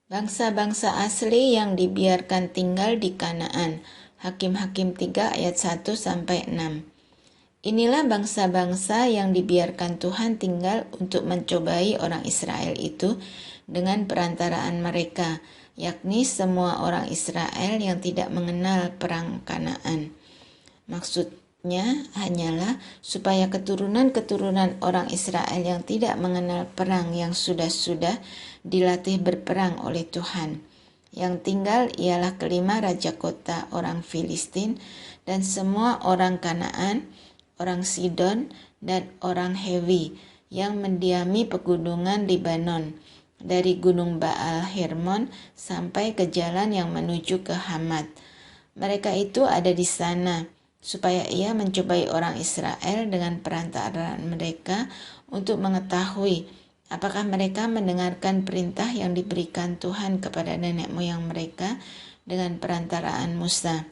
Bangsa-bangsa asli yang dibiarkan tinggal di Kanaan. Hakim-Hakim 3 ayat 1-6. Inilah bangsa-bangsa yang dibiarkan Tuhan tinggal untuk mencobai orang Israel itu dengan perantaraan mereka, yakni semua orang Israel yang tidak mengenal perang Kanaan. Maksudnya hanyalah supaya keturunan-keturunan orang Israel yang tidak mengenal perang yang sudah dilatih berperang oleh Tuhan. Yang tinggal ialah kelima raja kota orang Filistin dan semua orang Kanaan, orang Sidon, dan orang Hewi yang mendiami pegunungan Libanon, dari gunung Baal Hermon sampai ke jalan yang menuju ke Hamat. Mereka itu ada di sana, supaya ia mencobai orang Israel dengan perantaraan mereka untuk mengetahui apakah mereka mendengarkan perintah yang diberikan Tuhan kepada nenek moyang mereka dengan perantaraan Musa.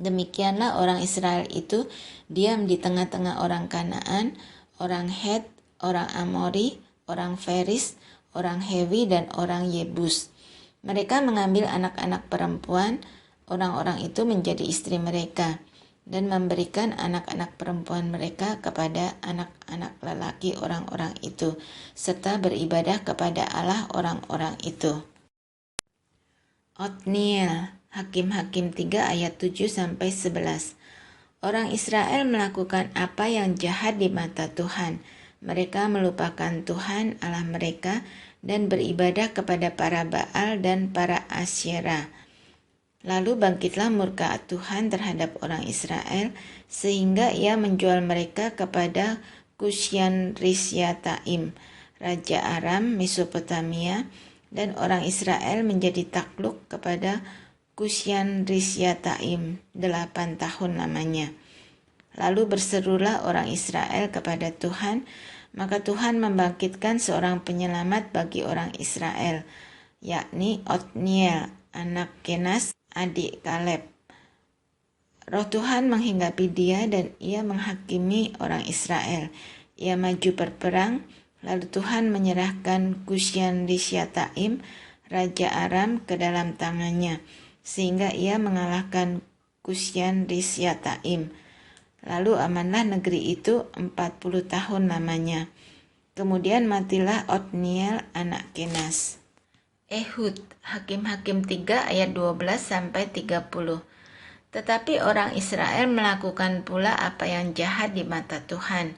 Demikianlah orang Israel itu diam di tengah-tengah orang Kanaan, orang Het, orang Amori, orang Feris, orang Hewi, dan orang Yebus. Mereka mengambil anak-anak perempuan orang-orang itu menjadi istri mereka dan memberikan anak-anak perempuan mereka kepada anak-anak lelaki orang-orang itu, serta beribadah kepada Allah orang-orang itu. Otniel, Hakim-Hakim 3 ayat 7-11. Orang Israel melakukan apa yang jahat di mata Tuhan. Mereka melupakan Tuhan Allah mereka dan beribadah kepada para Baal dan para Asyera. Lalu bangkitlah murka Tuhan terhadap orang Israel sehingga ia menjual mereka kepada Kusyan Rishyataim, Raja Aram Mesopotamia, dan orang Israel menjadi takluk kepada Kusyan Rishyataim 8 tahun lamanya. Lalu berserulah orang Israel kepada Tuhan, maka Tuhan membangkitkan seorang penyelamat bagi orang Israel, yakni Otniel, anak Kenas, adik Kaleb. Roh Tuhan menghinggapi dia dan ia menghakimi orang Israel. Ia maju berperang, lalu Tuhan menyerahkan Kusyan Rishyataim, Raja Aram, ke dalam tangannya, sehingga ia mengalahkan Kusyan Rishyataim. Lalu amanlah negeri itu 40 tahun lamanya. Kemudian matilah Otniel anak Kenas. Ehud, Hakim-Hakim 3 ayat 12-30. Tetapi orang Israel melakukan pula apa yang jahat di mata Tuhan.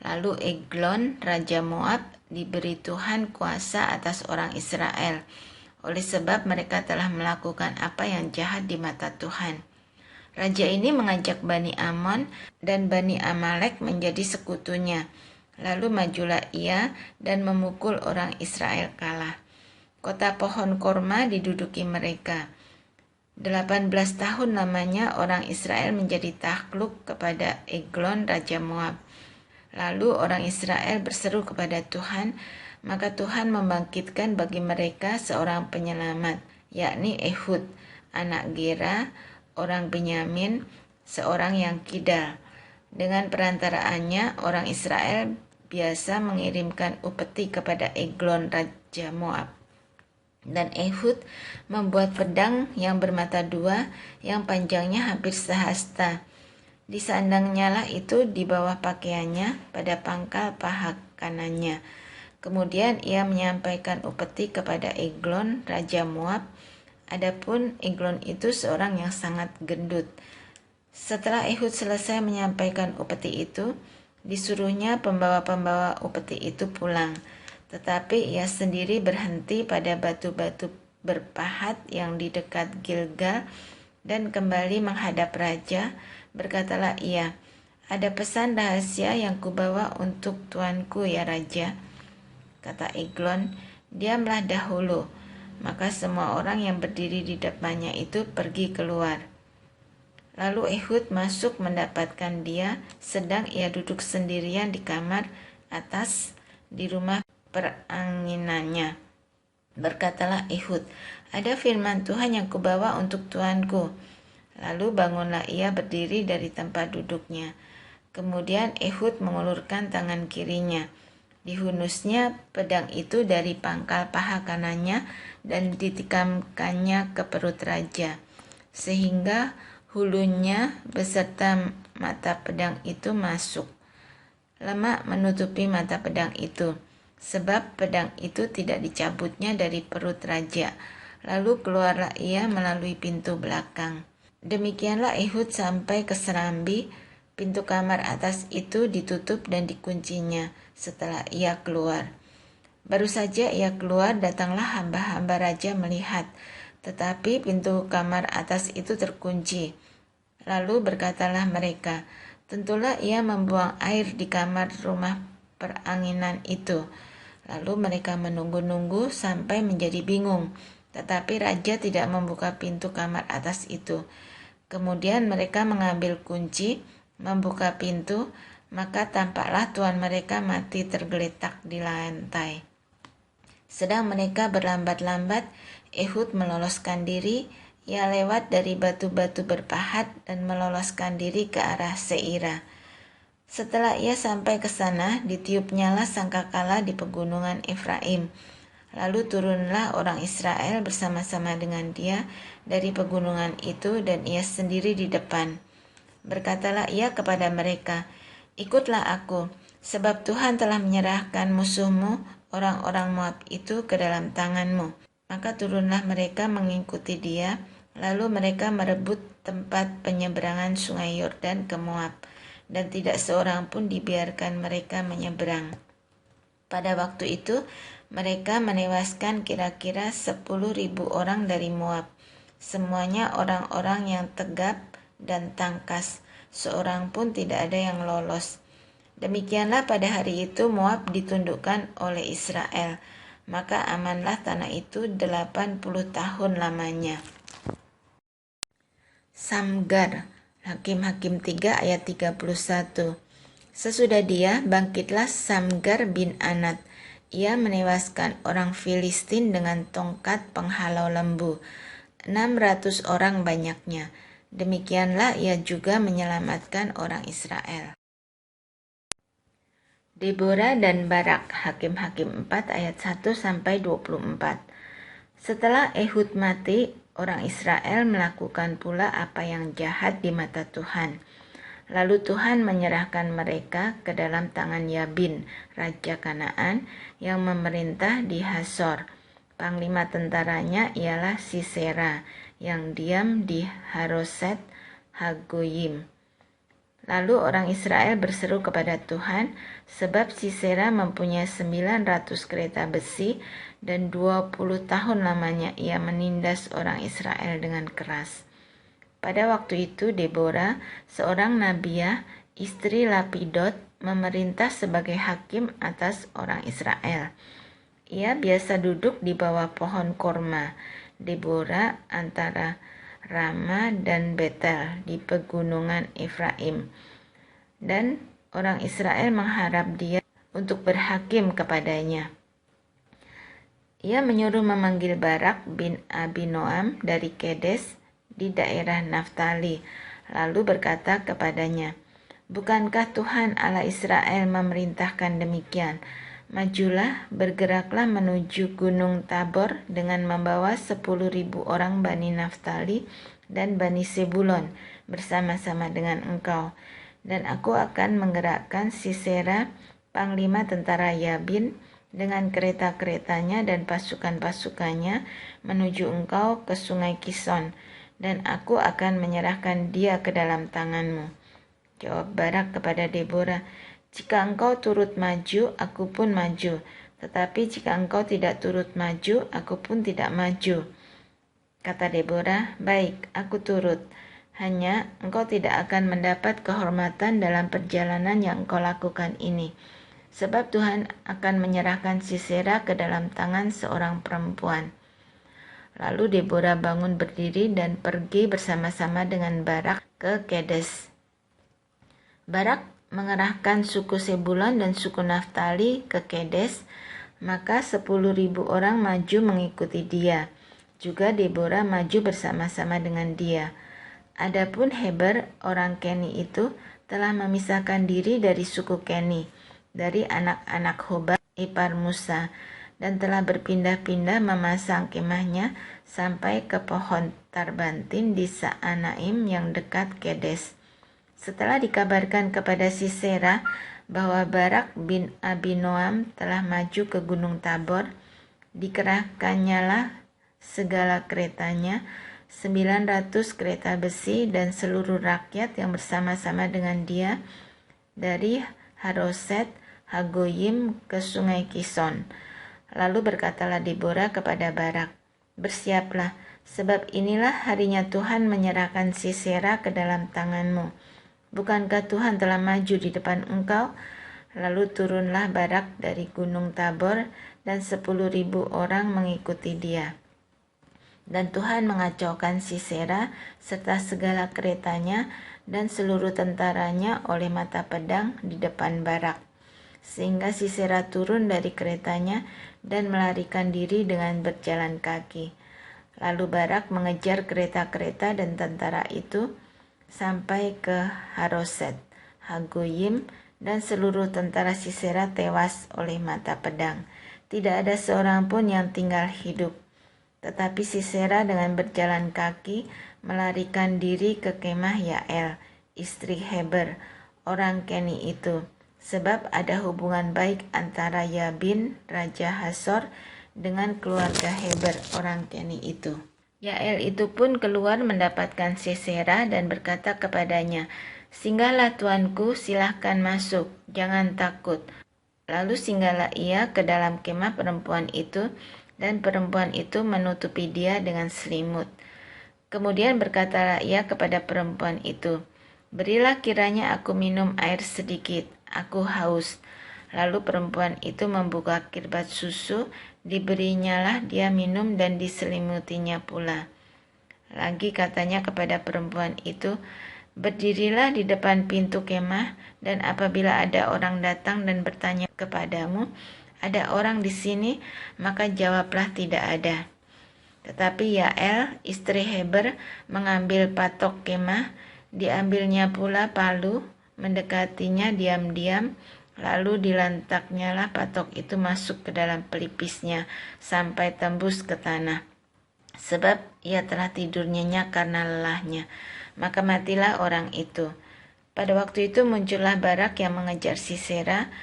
Lalu Eglon, Raja Moab, diberi Tuhan kuasa atas orang Israel, oleh sebab mereka telah melakukan apa yang jahat di mata Tuhan. Raja ini mengajak Bani Amon dan Bani Amalek menjadi sekutunya. Lalu majulah ia dan memukul orang Israel kalah. Kota pohon korma diduduki mereka. 18 tahun lamanya orang Israel menjadi takluk kepada Eglon Raja Moab. Lalu orang Israel berseru kepada Tuhan, maka Tuhan membangkitkan bagi mereka seorang penyelamat, yakni Ehud, anak Gera, orang Benyamin, seorang yang kidal. Dengan perantaraannya, orang Israel biasa mengirimkan upeti kepada Eglon Raja Moab. Dan Ehud membuat pedang yang bermata dua, yang panjangnya hampir sehasta. Disandangnya lah itu di bawah pakaiannya pada pangkal paha kanannya. Kemudian ia menyampaikan upeti kepada Eglon, Raja Moab. Adapun Eglon itu seorang yang sangat gendut. Setelah Ehud selesai menyampaikan upeti itu, disuruhnya pembawa-pembawa upeti itu pulang. Tetapi ia sendiri berhenti pada batu-batu berpahat yang di dekat Gilgal dan kembali menghadap raja. Berkatalah ia, "Ada pesan rahasia yang kubawa untuk tuanku ya raja." Kata Eglon, "Diamlah dahulu." Maka semua orang yang berdiri di depannya itu pergi keluar. Lalu Ehud masuk mendapatkan dia, sedang ia duduk sendirian di kamar atas di rumah peranginannya. Berkatalah Ehud, "Ada firman Tuhan yang kubawa untuk tuanku." Lalu bangunlah ia berdiri dari tempat duduknya. Kemudian Ehud mengulurkan tangan kirinya. Dihunusnya pedang itu dari pangkal paha kanannya dan ditikamkannya ke perut raja, sehingga hulunya beserta mata pedang itu masuk. Lemak menutupi mata pedang itu, sebab pedang itu tidak dicabutnya dari perut raja. Lalu keluarlah ia melalui pintu belakang. Demikianlah Ehud sampai ke serambi. Pintu kamar atas itu ditutup dan dikuncinya setelah ia keluar. Baru saja ia keluar, datanglah hamba-hamba raja melihat, tetapi pintu kamar atas itu terkunci. Lalu berkatalah mereka, tentulah ia membuang air di kamar rumah peranginan itu. Lalu mereka menunggu-nunggu sampai menjadi bingung, tetapi raja tidak membuka pintu kamar atas itu. Kemudian mereka mengambil kunci, membuka pintu, maka tampaklah tuan mereka mati tergeletak di lantai. Sedang mereka berlambat-lambat, Ehud meloloskan diri. Ia lewat dari batu-batu berpahat dan meloloskan diri ke arah Seira. Setelah ia sampai ke sana, ditiupnyalah sangkakala di pegunungan Efraim. Lalu turunlah orang Israel bersama-sama dengan dia dari pegunungan itu, dan ia sendiri di depan. Berkatalah ia kepada mereka, ikutlah aku, sebab Tuhan telah menyerahkan musuhmu, orang-orang Moab itu, ke dalam tanganmu. Maka turunlah mereka mengikuti dia, lalu mereka merebut tempat penyeberangan sungai Yordan ke Moab, dan tidak seorang pun dibiarkan mereka menyeberang. Pada waktu itu, mereka menewaskan kira-kira 10.000 orang dari Moab, semuanya orang-orang yang tegap dan tangkas, seorang pun tidak ada yang lolos. Demikianlah pada hari itu Moab ditundukkan oleh Israel, maka amanlah tanah itu 80 tahun lamanya. Samgar, Hakim-Hakim 3 ayat 31. Sesudah dia, bangkitlah Samgar bin Anat. Ia menewaskan orang Filistin dengan tongkat penghalau lembu. 600 orang banyaknya. Demikianlah ia juga menyelamatkan orang Israel. Deborah dan Barak, Hakim-Hakim 4 ayat 1-24. Setelah Ehud mati, orang Israel melakukan pula apa yang jahat di mata Tuhan. Lalu Tuhan menyerahkan mereka ke dalam tangan Yabin, raja Kanaan, yang memerintah di Hasor. Panglima tentaranya ialah Sisera, yang diam di Haroset Hagoyim. Lalu orang Israel berseru kepada Tuhan, sebab Sisera mempunyai 900 kereta besi, dan 20 tahun lamanya ia menindas orang Israel dengan keras. Pada waktu itu Deborah, seorang nabiah, istri Lapidot, memerintah sebagai hakim atas orang Israel. Ia biasa duduk di bawah pohon korma, Deborah, antara Rama dan Betel di pegunungan Efraim. Dan orang Israel mengharap dia untuk berhakim kepadanya. Ia menyuruh memanggil Barak bin Abinoam dari Kedes di daerah Naftali, lalu berkata kepadanya, bukankah Tuhan Allah Israel memerintahkan demikian? Majulah, bergeraklah menuju Gunung Tabor dengan membawa 10.000 orang Bani Naftali dan Bani Sebulon bersama-sama dengan engkau. Dan aku akan menggerakkan Sisera, panglima tentara Yabin, dengan kereta-keretanya dan pasukan-pasukannya menuju engkau ke sungai Kison, dan aku akan menyerahkan dia ke dalam tanganmu. Jawab Barak kepada Deborah, jika engkau turut maju, aku pun maju. Tetapi jika engkau tidak turut maju, aku pun tidak maju. Kata Deborah, baik, aku turut. Hanya engkau tidak akan mendapat kehormatan dalam perjalanan yang engkau lakukan ini. Sebab Tuhan akan menyerahkan Sisera ke dalam tangan seorang perempuan. Lalu Deborah bangun berdiri dan pergi bersama-sama dengan Barak ke Kedes. Barak mengerahkan suku Sebulon dan suku Naftali ke Kedes, maka 10.000 orang maju mengikuti dia. Juga Deborah maju bersama-sama dengan dia. Adapun Heber, orang Keni itu, telah memisahkan diri dari suku Keni. dari anak-anak Hobab ipar Musa, dan telah berpindah-pindah memasang kemahnya sampai ke pohon Tarbantin di Saanaim yang dekat Kedes. Setelah dikabarkan kepada Sisera bahwa Barak bin Abinoam telah maju ke Gunung Tabor, dikerahkannyalah segala keretanya, 900 kereta besi dan seluruh rakyat yang bersama-sama dengan dia dari Haroset Hagoyim ke sungai Kison. Lalu berkatalah Deborah kepada Barak, "Bersiaplah, sebab inilah harinya Tuhan menyerahkan Sisera ke dalam tanganmu. Bukankah Tuhan telah maju di depan engkau?" Lalu turunlah Barak dari Gunung Tabor, dan 10.000 orang mengikuti dia. Dan Tuhan mengacaukan Sisera serta segala keretanya dan seluruh tentaranya oleh mata pedang di depan Barak, sehingga Sisera turun dari keretanya dan melarikan diri dengan berjalan kaki. Lalu Barak mengejar kereta-kereta dan tentara itu sampai ke Haroset Hagoyim, dan seluruh tentara Sisera tewas oleh mata pedang. Tidak ada seorang pun yang tinggal hidup. Tetapi Sisera dengan berjalan kaki melarikan diri ke kemah Yael, istri Heber, orang Keni itu, sebab ada hubungan baik antara Yabin, Raja Hasor, dengan keluarga Heber, orang Keni itu. Yael itu pun keluar mendapatkan Sisera dan berkata kepadanya, "Singgahlah tuanku, silahkan masuk, jangan takut." Lalu singgahlah ia ke dalam kemah perempuan itu, dan perempuan itu menutupi dia dengan selimut. Kemudian berkatalah ia kepada perempuan itu, "Berilah kiranya aku minum air sedikit, aku haus." Lalu perempuan itu membuka kirbat susu, diberinyalah dia minum dan diselimutinya pula. Lagi katanya kepada perempuan itu, "Berdirilah di depan pintu kemah, dan apabila ada orang datang dan bertanya kepadamu, 'Ada orang di sini?' maka jawablah, 'Tidak ada.'" Tetapi Yael, istri Heber, mengambil patok kemah, diambilnya pula palu, mendekatinya diam-diam, lalu dilantaknyalah patok itu masuk ke dalam pelipisnya sampai tembus ke tanah, sebab ia telah tidur nyenyak karena lelahnya. Maka matilah orang itu. Pada waktu itu muncullah Barak yang mengejar Sisera.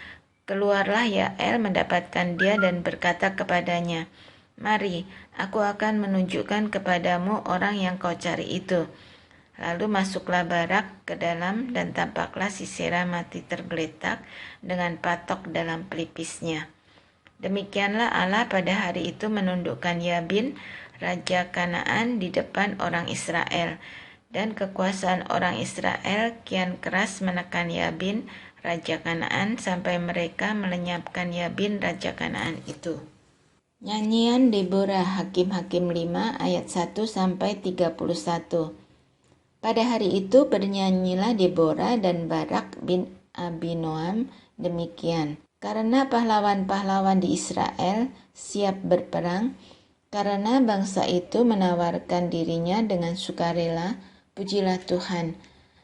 Keluarlah Yael mendapatkan dia dan berkata kepadanya, "Mari, aku akan menunjukkan kepadamu orang yang kau cari itu." Lalu masuklah Barak ke dalam, dan tampaklah Sisera mati tergeletak dengan patok dalam pelipisnya. Demikianlah Allah pada hari itu menundukkan Yabin, raja Kanaan, di depan orang Israel, dan kekuasaan orang Israel kian keras menekan Yabin, raja Kanaan, sampai mereka melenyapkan Yabin, raja Kanaan itu. Nyanyian Deborah, Hakim-Hakim 5 ayat 1 sampai 31. Pada hari itu bernyanyilah Deborah dan Barak bin Abinoam demikian. Karena pahlawan-pahlawan di Israel siap berperang, karena bangsa itu menawarkan dirinya dengan sukarela, pujilah Tuhan.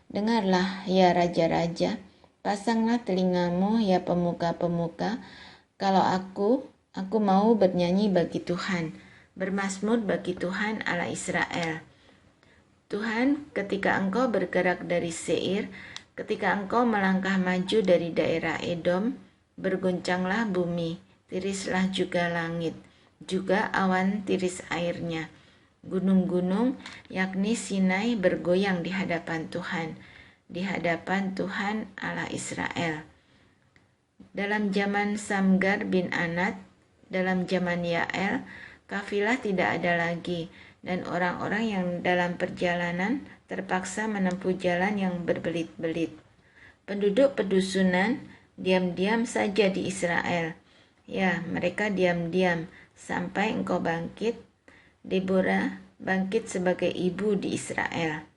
Dengarlah, ya raja-raja, pasanglah telingamu, ya pemuka-pemuka, kalau aku mau bernyanyi bagi Tuhan, bermazmur bagi Tuhan Allah Israel. Tuhan, ketika engkau bergerak dari Seir, ketika engkau melangkah maju dari daerah Edom, berguncanglah bumi, tirislah juga langit, juga awan tiris airnya. Gunung-gunung, yakni Sinai, bergoyang di hadapan Tuhan Allah Israel. Dalam zaman Samgar bin Anat, dalam zaman Yael, kafilah tidak ada lagi, dan orang-orang yang dalam perjalanan terpaksa menempuh jalan yang berbelit-belit. Penduduk pedusunan diam-diam saja di Israel. Ya, mereka diam-diam sampai engkau bangkit, Deborah, bangkit sebagai ibu di Israel.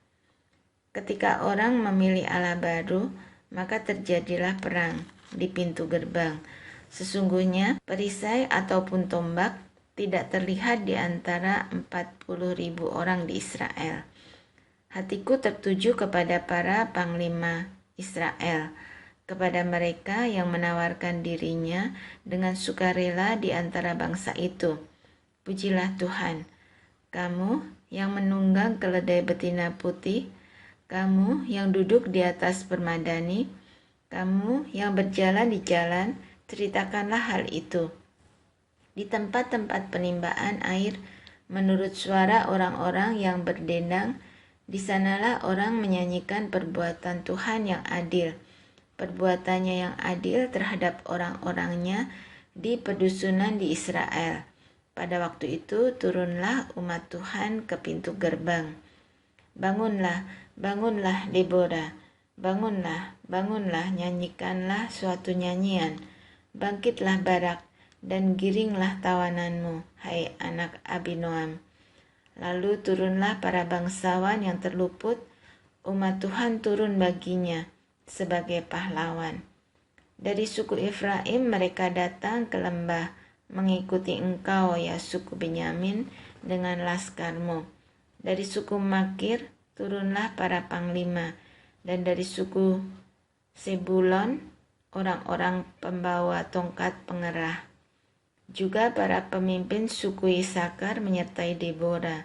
Ketika orang memilih Allah baru, maka terjadilah perang di pintu gerbang. Sesungguhnya perisai ataupun tombak tidak terlihat di antara 40.000 orang di Israel. Hatiku tertuju kepada para panglima Israel, kepada mereka yang menawarkan dirinya dengan sukarela di antara bangsa itu. Pujilah Tuhan, kamu yang menunggang keledai betina putih, kamu yang duduk di atas permadani, kamu yang berjalan di jalan, ceritakanlah hal itu. Di tempat-tempat penimbaan air, menurut suara orang-orang yang berdendang, di sanalah orang menyanyikan perbuatan Tuhan yang adil, perbuatannya yang adil terhadap orang-orangnya di pedusunan di Israel. Pada waktu itu turunlah umat Tuhan ke pintu gerbang. Bangunlah, bangunlah Deborah, bangunlah, bangunlah, nyanyikanlah suatu nyanyian. Bangkitlah Barak, dan giringlah tawananmu, hai anak Abinoam. Lalu turunlah para bangsawan yang terluput, umat Tuhan turun baginya sebagai pahlawan. Dari suku Efraim mereka datang ke lembah, mengikuti engkau ya suku Benyamin dengan laskarmu. Dari suku Makir turunlah para panglima, dan dari suku Sebulon orang-orang pembawa tongkat pengerah. Juga para pemimpin suku Isakar menyertai Deborah,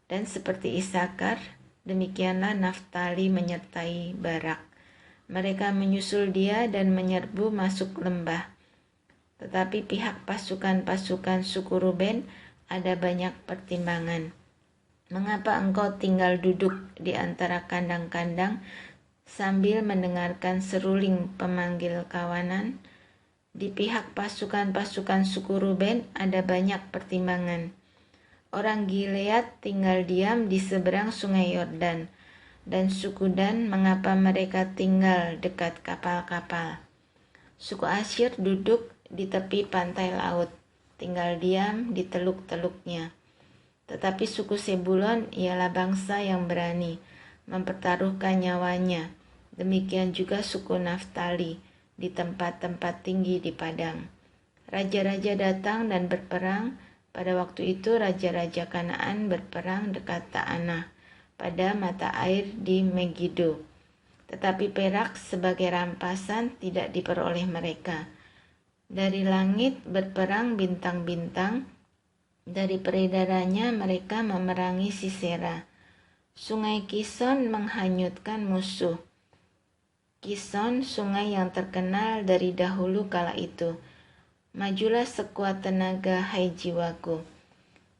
dan seperti Isakar, demikianlah Naftali menyertai Barak. Mereka menyusul dia dan menyerbu masuk lembah. Tetapi pihak pasukan-pasukan suku Ruben ada banyak pertimbangan. Mengapa engkau tinggal duduk di antara kandang-kandang sambil mendengarkan seruling pemanggil kawanan? Di pihak pasukan-pasukan suku Ruben ada banyak pertimbangan. Orang Gilead tinggal diam di seberang sungai Yordan, dan suku Dan mengapa mereka tinggal dekat kapal-kapal. Suku Asyir duduk di tepi pantai laut, tinggal diam di teluk-teluknya. Tetapi suku Sebulon ialah bangsa yang berani, mempertaruhkan nyawanya. Demikian juga suku Naftali di tempat-tempat tinggi di padang. Raja-raja datang dan berperang. Pada waktu itu raja-raja Kanaan berperang dekat Ta'anah pada mata air di Megido. Tetapi perak sebagai rampasan tidak diperoleh mereka. Dari langit berperang bintang-bintang, dari peredarannya mereka memerangi Sisera. Sungai Kison menghanyutkan musuh. Kison, sungai yang terkenal dari dahulu kala itu. Majulah sekuat tenaga, hai jiwaku.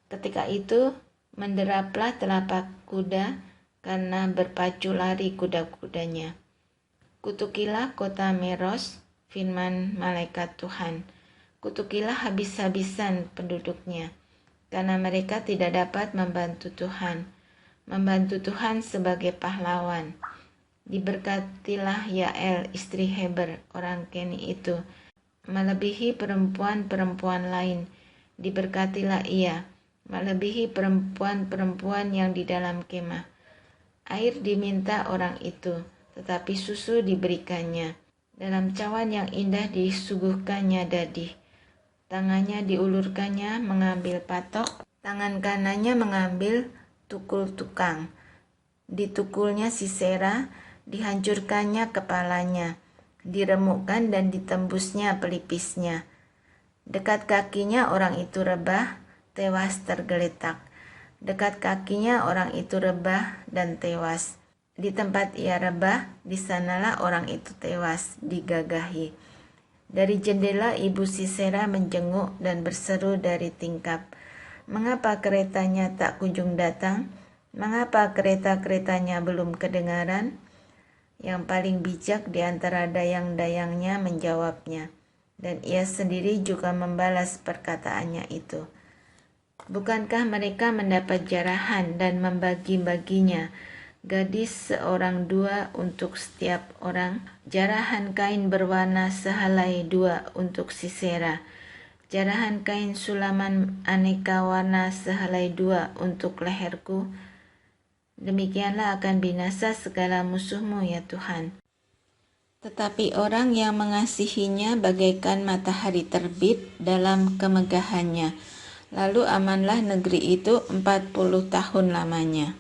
Ketika itu menderaplah telapak kuda karena berpacu lari kuda-kudanya. Kutukilah kota Meros, firman malaikat Tuhan. Kutukilah habis-habisan penduduknya, karena mereka tidak dapat membantu Tuhan. Membantu Tuhan sebagai pahlawan. Diberkatilah Yael, istri Heber, orang Keni itu, melebihi perempuan-perempuan lain. Diberkatilah ia, melebihi perempuan-perempuan yang di dalam kemah. Air diminta orang itu, tetapi susu diberikannya. Dalam cawan yang indah disuguhkannya dadih. Tangannya diulurkannya mengambil patok, tangan kanannya mengambil tukul tukang. Ditukulnya Sisera, dihancurkannya kepalanya, diremukkan dan ditembusnya pelipisnya. Dekat kakinya orang itu rebah, tewas tergeletak. Dekat kakinya orang itu rebah dan tewas. Di tempat ia rebah, di sanalah orang itu tewas, digagahi. Dari jendela ibu Sisera menjenguk dan berseru dari tingkap, "Mengapa keretanya tak kunjung datang? Mengapa kereta-keretanya belum kedengaran?" Yang paling bijak di antara dayang-dayangnya menjawabnya, dan ia sendiri juga membalas perkataannya itu. Bukankah mereka mendapat jarahan dan membagi-baginya, gadis seorang dua untuk setiap orang, jarahan kain berwarna sehelai dua untuk Sisera, jarahan kain sulaman aneka warna sehelai dua untuk leherku? Demikianlah akan binasa segala musuhmu ya Tuhan. Tetapi orang yang mengasihinya bagaikan matahari terbit dalam kemegahannya. Lalu amanlah negeri itu 40 tahun lamanya.